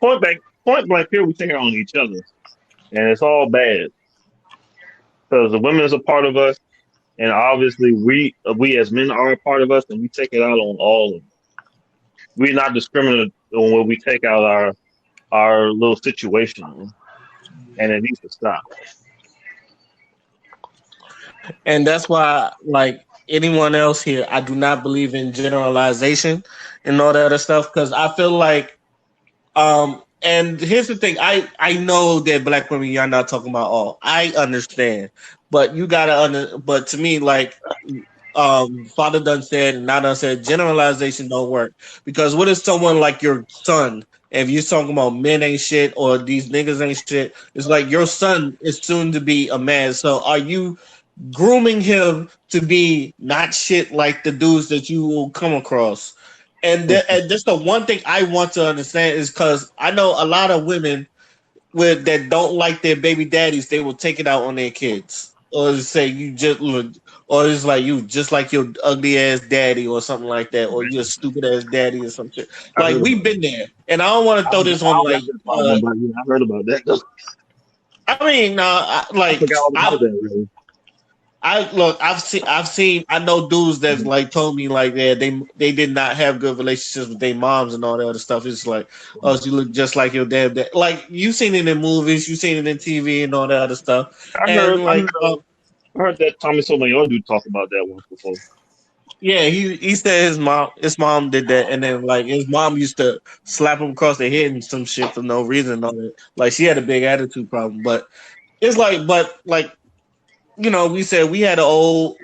point blank here, we take it on each other, and it's all bad because the women is a part of us, and obviously we as men are a part of us, and we take it out on all of them. We're not discriminate on where we take out our little situation, and it needs to stop. And that's why, like anyone else here, I do not believe in generalization and all that other stuff because I feel like, and here's the thing, I know that black women, you're not talking about all. I understand, but you gotta But to me, like, father done said and I done said, generalization don't work because what is someone like your son? If you're talking about men ain't shit or these niggas ain't shit, it's like your son is soon to be a man. So are you grooming him to be not shit like the dudes that you will come across? And just the one thing I want to understand is because I know a lot of women with that don't like their baby daddies, they will take it out on their kids, or say you just look, or it's like you just like your ugly ass daddy, or something like that, or you're a stupid ass daddy, or some shit. I Like heard we've about been that. there, and I don't want to I throw don't, this I on don't like. got that problem, but yeah, I heard about that. I mean, I like forgot all I about that. Really. I look, I've seen, I know dudes that Mhm. like told me like, yeah, they did not have good relationships with their moms and all that other stuff. It's like, oh, you look just like your dad. Like you seen it in movies, you seen it in TV and all that other stuff. I heard, And I like, heard, I heard that Tommy Sotomayor dude talk about that once before. yeah, he said his mom did that, and then like his mom used to slap him across the head and some shit for no reason and all that. Like she had a big attitude problem, but it's like, but like we said we had an old.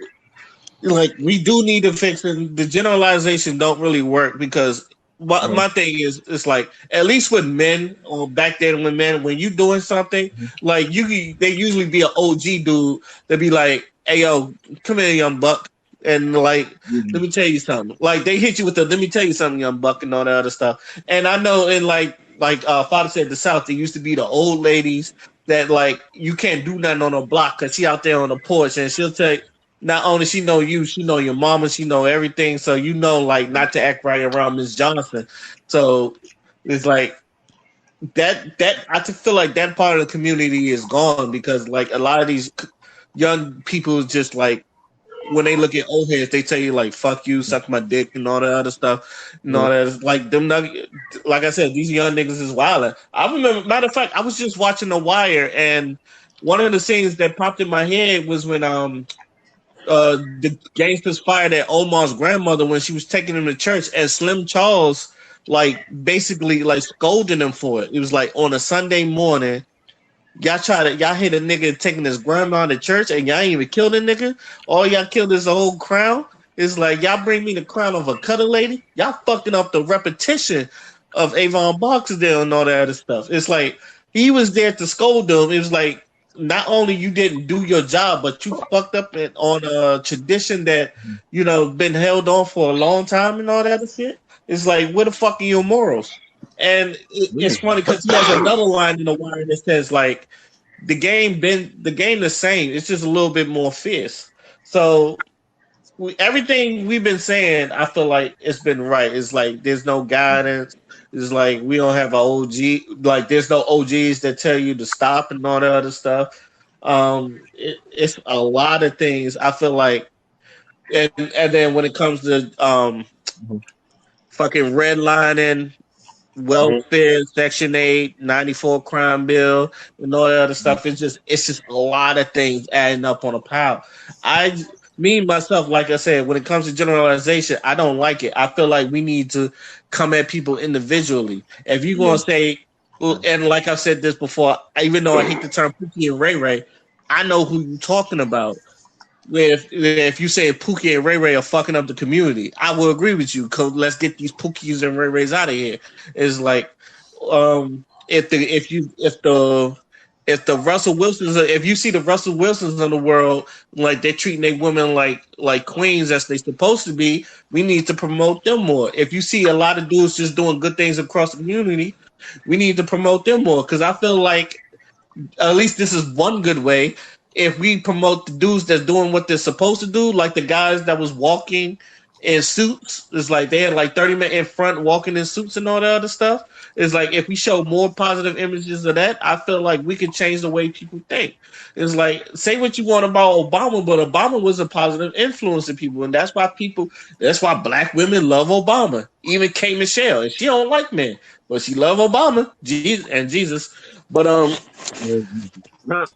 Like we do need to fix it. The generalization don't really work because my thing is it's like at least with men or back then with men when you doing something like they usually be an OG dude that be like, hey yo, come here young buck, and like let Mhm. me tell you something, like they hit you with the let me tell you something young buck and all that other stuff. And I know in like father said the South, there used to be the old ladies that like you can't do nothing on a block because she out there on the porch and she'll take, not only she know you, she know your mama, she know everything. So like not to act right around Miss Johnson. So it's like that I just feel like that part of the community is gone because like a lot of these young people just like when they look at old heads, they tell you like "fuck you," "suck my dick," and all that other stuff, and all Yeah. that. Like them, like I said, these young niggas is wild. I remember, matter of fact, I was just watching The Wire, and one of the scenes that popped in my head was when the gangsters fired at Omar's grandmother when she was taking him to church, and Slim Charles like basically like scolding him for it. It was like on a Sunday morning, y'all hit a nigga taking his grandma to church, and y'all ain't even killed a nigga. All y'all killed is a whole crown. It's like y'all bring me the crown of a cutter lady. Y'all fucking up the repetition of Avon Barksdale and all that other stuff. It's like he was there to scold them. It was like not only you didn't do your job, but you fucked up on a tradition that been held on for a long time and all that other shit. It's like where the fuck are your morals? And it's funny because he has another line in The Wire that says like the game the same. It's just a little bit more fierce. So everything we've been saying, I feel like it's been right. It's like there's no guidance. It's like we don't have a OG. Like there's no OGs that tell you to stop and all that other stuff. It's a lot of things. I feel like, and then when it comes to fucking redlining, Mhm. welfare, Section 8, 94 crime bill, and all that other stuff. It's just a lot of things adding up on a pile. I Me myself, like I said, when it comes to generalization, I don't like it. I feel like we need to come at people individually. If you're Yeah. gonna say, and like I've said this before, even though I hate the term Pookie and Ray Ray, I know who you're talking about. If you say Pookie and Ray Ray are fucking up the community, I will agree with you. Cause let's get these Pookies and Ray Rays out of here. It's like, if the Russell Wilsons, if you see the Russell Wilsons in the world, like they're treating their women like queens as they supposed to be, we need to promote them more. If you see a lot of dudes just doing good things across the community, we need to promote them more. Because I feel like at least this is one good way. If we promote the dudes that's doing what they're supposed to do, like the guys that was walking in suits, it's like they had like 30 men in front walking in suits and all that other stuff. It's like if we show more positive images of that, I feel like we can change the way people think. It's like say what you want about Obama, but Obama was a positive influence in people, and that's why black women love Obama. Even K. Michelle, and she don't like men, but she love Obama, Jesus. But um, but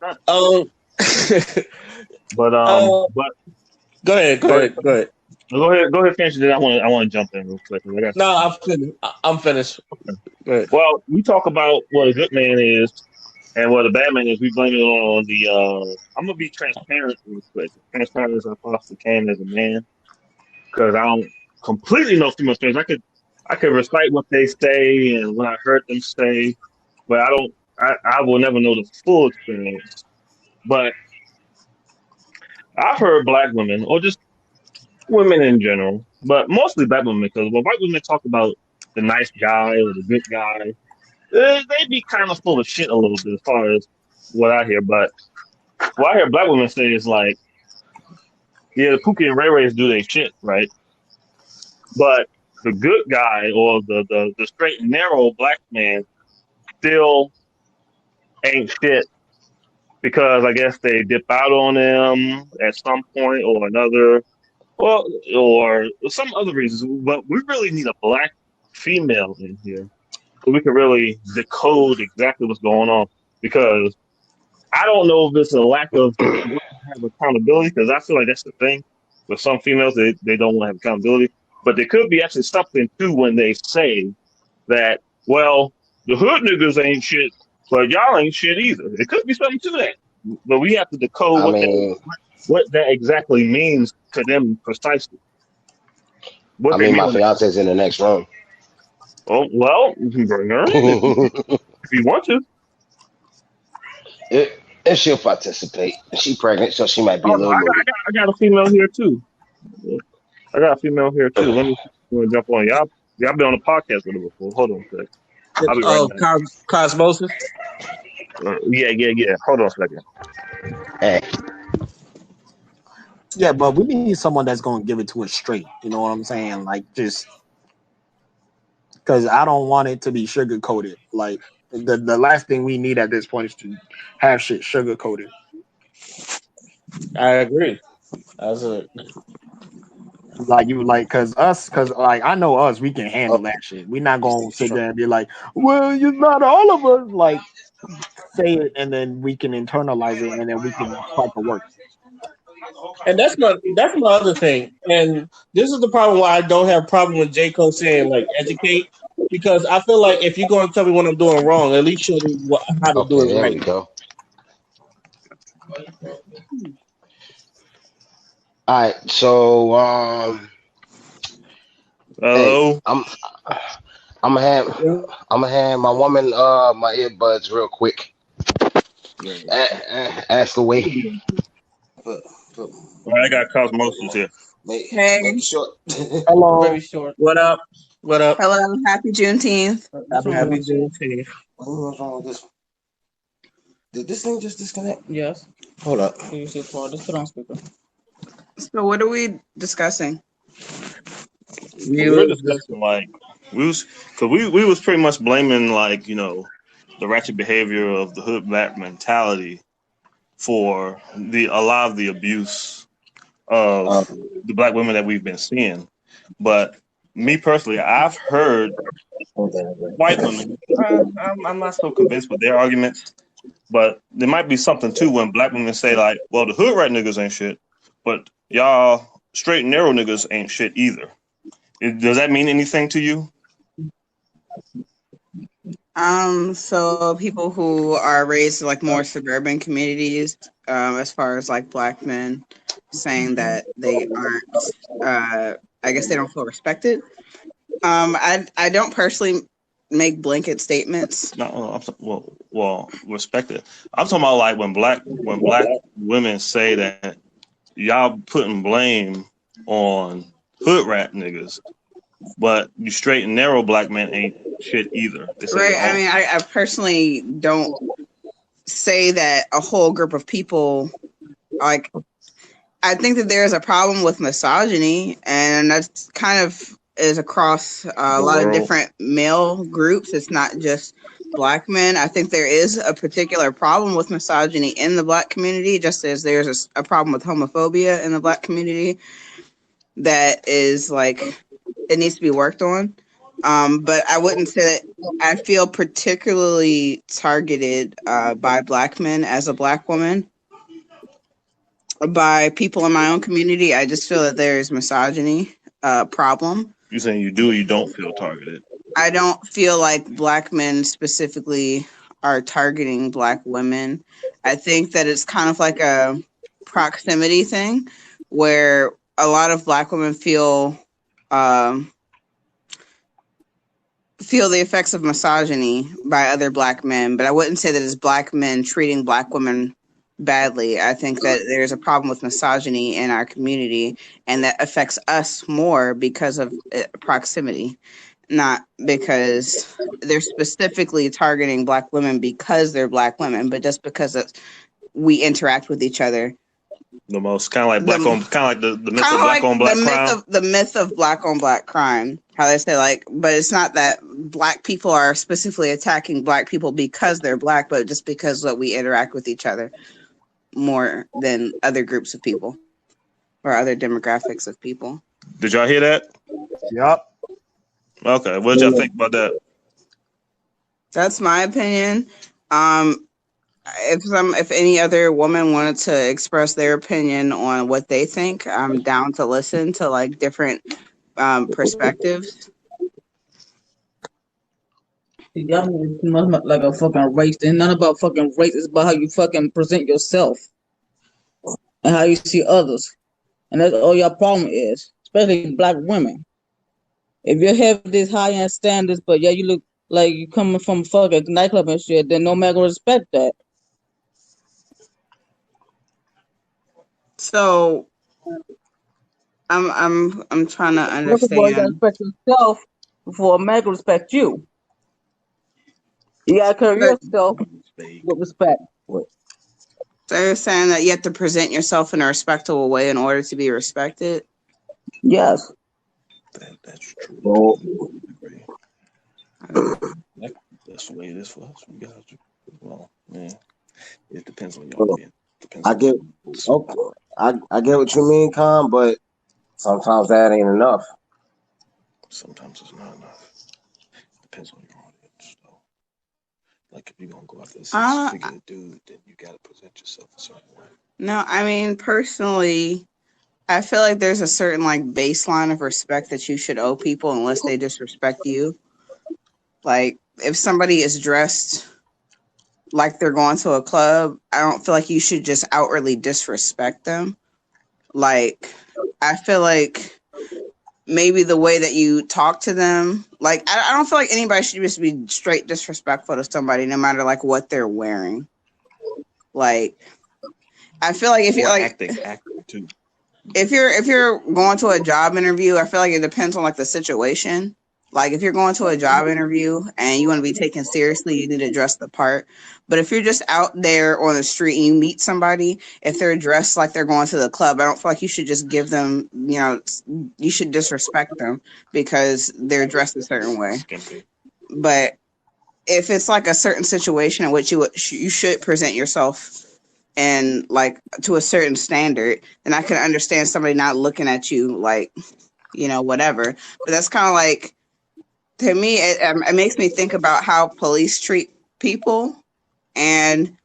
go ahead. go ahead, finish it. I want to jump in real quick. No, I'm finished. Okay. Well, we talk about what a good man is and what a bad man is. We blame it on the. I'm gonna be transparent real quick. Transparent as I possibly can as a man, because I don't completely know female experience. I could recite what they say and what I heard them say, but I don't. I will never know the full experience. But I've heard black women, or just women in general, but mostly black women, because when white women talk about the nice guy or the good guy, they be kind of full of shit a little bit as far as what I hear. But what I hear black women say is like, yeah, the Pookie and Ray Rays do their shit, right? But the good guy or the straight and narrow black man still ain't shit, because I guess they dip out on them at some point or another. Well, or some other reasons, but we really need a black female in here so we can really decode exactly what's going on. Because I don't know if it's a lack of accountability, because I feel like that's the thing with some females, they don't want to have accountability. But there could be actually something too when they say that, well, the hood niggas ain't shit, but y'all ain't shit either. It could be something to that. But we have to decode what that exactly means to them precisely. My fiance's in the next room. Oh, well, you can bring her if you want to. If she'll participate. She's pregnant, so she might be a little moody. I got a female here too. Let me jump on. Y'all been on the podcast with her before. Hold on a second. I'll be right back. Cosmosis? Yeah. Hold on a second. Hey. Yeah, but we need someone that's going to give it to us straight. You know what I'm saying? Like, just because I don't want it to be sugar coated. Like, the last thing we need at this point is to have shit sugar coated. I agree. Because I know us, we can handle that shit. We're not going to sit there and be like, well, you're not all of us. Like, say it, and then we can internalize it, and then we can start to work. And that's my other thing. And this is the problem why I don't have a problem with J. Cole saying, like, educate. Because I feel like if you're going to tell me what I'm doing wrong, at least show me how to do it right. There we go. All right, so hello. Hey, I'm gonna hand my woman my earbuds real quick. Ask away. I got Cosmosis here. Hey. Make it short. Hello. Very short. What up? Hello. Happy Juneteenth. Happy Juneteenth. What's wrong with this one? Did this thing just disconnect? Yes. Hold up. Can you sit for this? Put on speaker. So what are we discussing? We were discussing we was pretty much blaming the ratchet behavior of the hood black mentality for a lot of the abuse of the black women that we've been seeing. But me personally, I've heard white women. I'm not so convinced with their arguments, but there might be something too when black women say like, "Well, the hood rat niggas ain't shit, but y'all straight and narrow niggas ain't shit either." Does that mean anything to you? So people who are raised in like more suburban communities, as far as like black men saying that they aren't, I guess they don't feel respected. I don't personally make blanket statements. No, well, respected. I'm talking about like when black women say that y'all putting blame on hood rat niggas, but you straight and narrow black men ain't shit either. Right. I mean, I personally don't say that a whole group of people, like, I think that there's a problem with misogyny, and that's kind of is across a The lot of world. different male groups. It's not just Black men. I think there is a particular problem with misogyny in the Black community, just as there's a problem with homophobia in the Black community that is like, it needs to be worked on. But I wouldn't say that I feel particularly targeted by Black men as a Black woman. By people in my own community, I just feel that there is misogyny problem. You saying you do or you don't feel targeted? I don't feel like Black men specifically are targeting Black women. I think that it's kind of like a proximity thing where a lot of Black women feel the effects of misogyny by other Black men, but I wouldn't say that it's Black men treating Black women badly. I think that there's a problem with misogyny in our community, and that affects us more because of proximity, not because they're specifically targeting Black women because they're Black women, but just because we interact with each other. The most kind of like black on, kind of like the myth of black on black crime. The myth of black on black crime. How they say like, but it's not that Black people are specifically attacking Black people because they're Black, but just because that we interact with each other more than other groups of people or other demographics of people. Did y'all hear that? Yep. Okay, what did y'all think about that? That's my opinion. If any other woman wanted to express their opinion on what they think, I'm down to listen to like different perspectives. Y'all too much like a fucking race. It's not about fucking race. It's about how you fucking present yourself and how you see others. And that's all your problem is, especially Black women. If you have these high-end standards, but yeah, you look like you coming from a fucking nightclub and shit, then no man gonna respect that. So I'm trying to understand. First of all, you gotta respect yourself before a man can respect you. You gotta carry yourself with respect. So you're saying that you have to present yourself in a respectable way in order to be respected? Yes. That's true. That's the way it is for us. We got to. Well, man, it depends on y'all. I get what you mean, Con, but sometimes that ain't enough. Sometimes it's not enough. Depends on your audience. So, like if you're gonna go after a six-figure dude, then you gotta present yourself a certain way. No, I mean personally, I feel like there's a certain like baseline of respect that you should owe people unless they disrespect you. Like if somebody is dressed like they're going to a club, I don't feel like you should just outwardly disrespect them. Like I feel like maybe the way that you talk to them, like I don't feel like anybody should just be straight disrespectful to somebody no matter like what they're wearing. Like I feel like if you're like acting too. If you're going to a job interview, I feel like it depends on like the situation. Like if you're going to a job interview and you want to be taken seriously, you need to dress the part. But if you're just out there on the street and you meet somebody, if they're dressed like they're going to the club, I don't feel like you should just give them, you should disrespect them because they're dressed a certain way. But if it's like a certain situation in which you should present yourself and like to a certain standard, then I can understand somebody not looking at you like, whatever. But that's kind of like, to me, it makes me think about how police treat people. And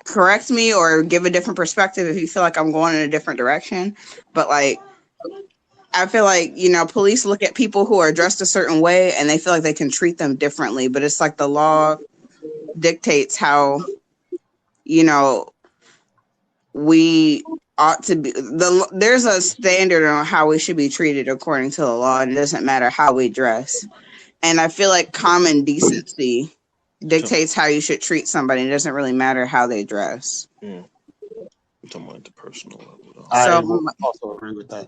correct me or give a different perspective if you feel like I'm going in a different direction. But like, I feel like, police look at people who are dressed a certain way and they feel like they can treat them differently. But it's like the law dictates how, we ought to be. There's a standard on how we should be treated according to the law, and it doesn't matter how we dress. And I feel like common decency dictates how you should treat somebody. It doesn't really matter how they dress. I'm talking about the personal level. I also agree with that.